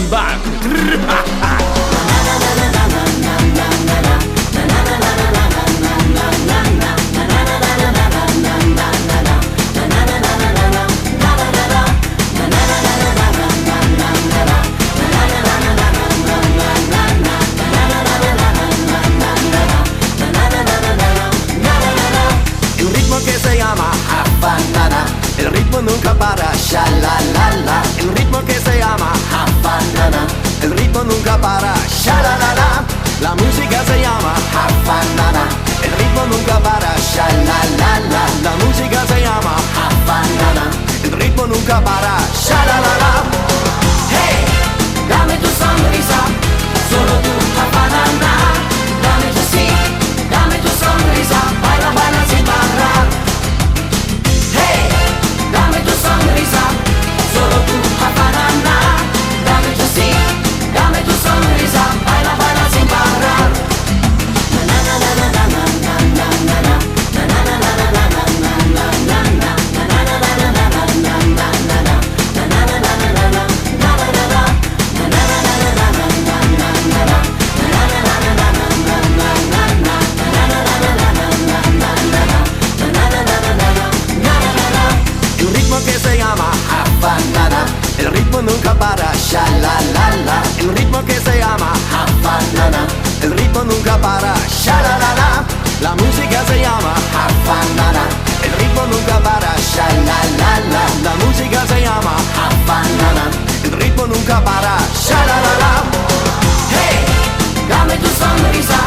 barco. Il ritmo che si chiama Havana, il ritmo nunca para, shalalala. Il ritmo che si chiama Havana, il ritmo nunca para, shalalala. La musica si chiama Havana, il ritmo nunca para, shalalala. La musica si chiama Havana, il ritmo nunca para, shalalala. Hey, dame tu sonrisa, solo tu Havana. Dame tu sí, dame tu sonrisa, baila, baila sin parar. Hey, dame tu sonrisa, solo tu Havana. Dame tu sí, dame tu sonrisa, baila, baila sin parar. Il ritmo che si chiama Havana, il ritmo nunca para, shalalala. Il ritmo che si chiama Havana, il ritmo nunca para, shalalala. La musica si chiama Havana, il ritmo nunca para, shalalala. La musica si chiama Havana, il ritmo nunca para, shalalala. Hey, dame tu sonrisa,